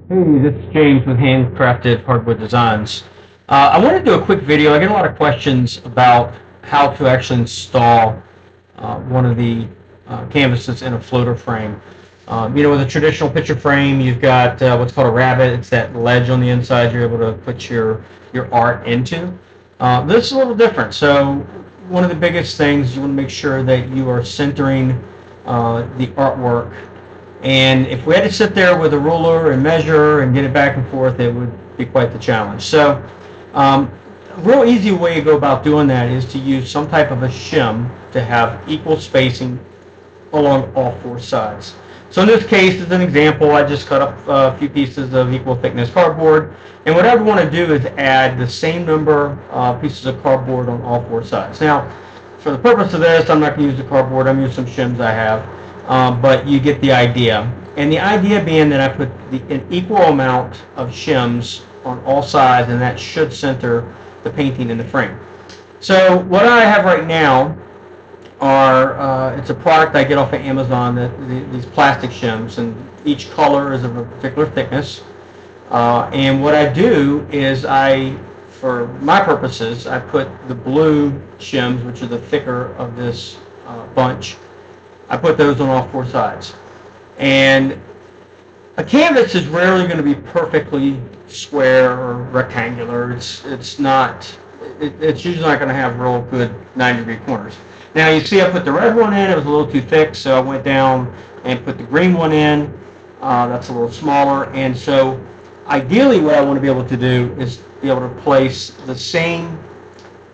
Hey, this is James with Handcrafted Hardwood Designs. I want to do a quick video. I get a lot of questions about how to actually install one of the canvases in a floater frame. With a traditional picture frame, you've got what's called a rabbet. It's that ledge on the inside you're able to put your art into. This is a little different. So one of the biggest things, you want to make sure that you are centering the artwork, and if we had to sit there with a ruler and measure and get it back and forth, it would be quite the challenge. So a real easy way to go about doing that is to use some type of a shim to have equal spacing along all four sides. So in this case, as an example, I just cut up a few pieces of equal thickness cardboard. And what I would want to do is add the same number of pieces of cardboard on all four sides. Now, for the purpose of this, I'm not going to use the cardboard. I'm using some shims I have. But you get the idea. And the idea being that I put an equal amount of shims on all sides, and that should center the painting in the frame. So what I have right now are, it's a product I get off of Amazon, these plastic shims, and each color is of a particular thickness. And what I do is for my purposes, I put the blue shims, which are the thicker of this bunch, I put those on all four sides. And a canvas is rarely going to be perfectly square or rectangular. It's usually not going to have real good 90-degree corners. Now you see I put the red one in. It was a little too thick, so I went down and put the green one in. That's a little smaller. And so ideally what I want to be able to do is be able to place the same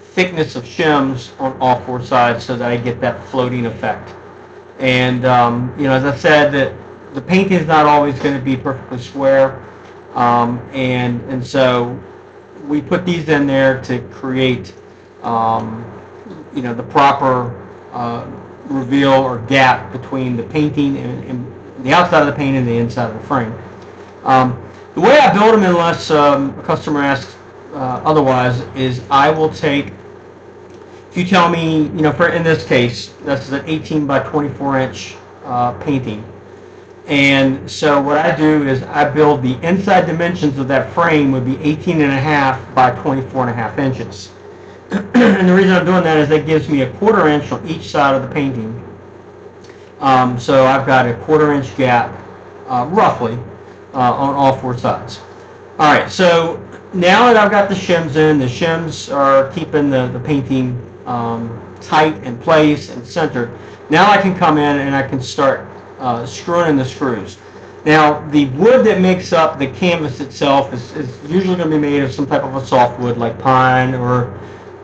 thickness of shims on all four sides so that I get that floating effect. And as I said, that the painting is not always going to be perfectly square, and so we put these in there to create the proper reveal or gap between the painting and the outside of the painting and the inside of the frame. The way I build them, unless a customer asks otherwise, is I will take. If you tell me, in this case, this is an 18 by 24 inch painting. And so what I do is I build the inside dimensions of that frame would be 18 and a half by 24 and a half inches. And the reason I'm doing that is that gives me a 1/4 inch on each side of the painting. So I've got a 1/4 inch gap, roughly, on all four sides. All right, so now that I've got the shims in, the shims are keeping the painting tight in place and centered. Now I can come in and I can start screwing in the screws. Now the wood that makes up the canvas itself is usually going to be made of some type of a softwood like pine or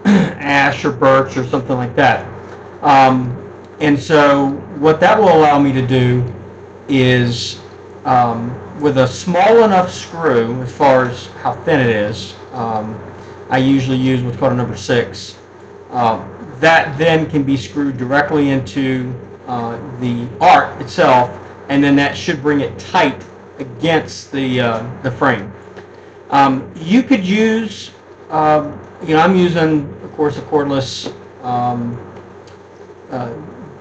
ash or birch or something like that. And so what that will allow me to do is with a small enough screw, as far as how thin it is, I usually use what's called a number 6. That then can be screwed directly into the art itself, and then that should bring it tight against the frame. You could use, I'm using, of course, a cordless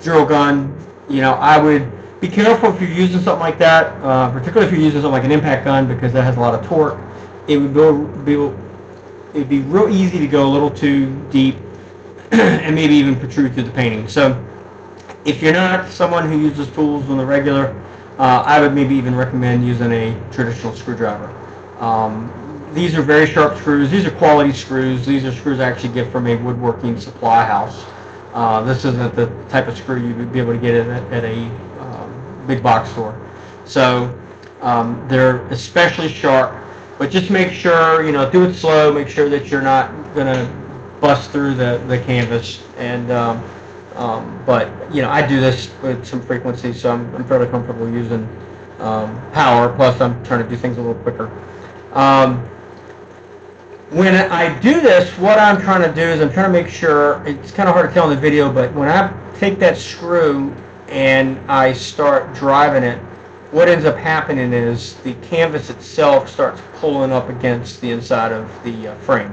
drill gun. I would be careful if you're using something like that, particularly if you're using something like an impact gun, because that has a lot of torque. It'd be real easy to go a little too deep and maybe even protrude through the painting. So if you're not someone who uses tools on the regular, I would maybe even recommend using a traditional screwdriver. These are very sharp screws. These are quality screws. These are screws I actually get from a woodworking supply house. This isn't the type of screw you would be able to get at a big box store. So they're especially sharp, but just make sure, do it slow. Make sure that you're not going to bust through the canvas. And but I do this with some frequency, so I'm fairly comfortable using power. Plus, I'm trying to do things a little quicker. When I do this, what I'm trying to do is I'm trying to make sure, it's kind of hard to tell in the video, but when I take that screw and I start driving it, what ends up happening is the canvas itself starts pulling up against the inside of the frame.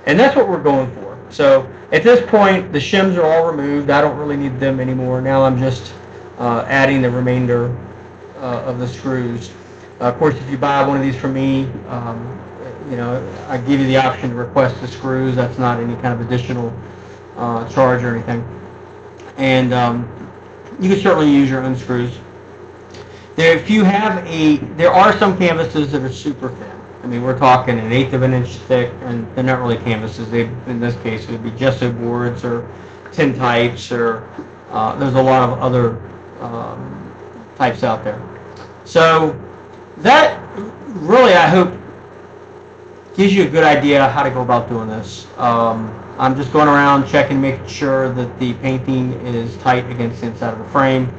And that's what we're going for. So at this point, the shims are all removed. I don't really need them anymore. Now I'm just adding the remainder of the screws. Of course, if you buy one of these from me, I give you the option to request the screws. That's not any kind of additional charge or anything. And you can certainly use your own screws. There are some canvases that are super thin. I mean, we're talking an eighth of an inch thick, and they're not really canvases. In this case, it would be gesso boards or tin types, or there's a lot of other types out there. So that really, I hope, gives you a good idea how to go about doing this. I'm just going around checking, making sure that the painting is tight against the inside of the frame.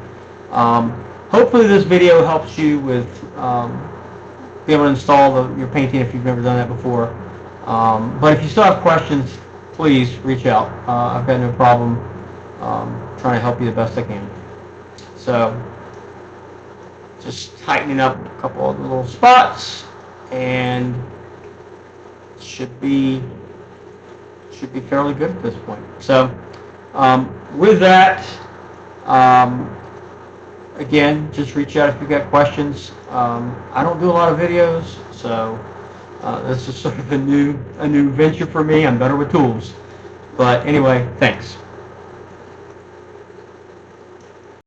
Hopefully this video helps you with be able to install your painting if you've never done that before. But if you still have questions, please reach out. I've got no problem trying to help you the best I can. So just tightening up a couple of the little spots, and should be fairly good at this point. So with that, again, just reach out if you've got questions. I don't do a lot of videos, so this is sort of a new venture for me. I'm better with tools. But anyway, thanks.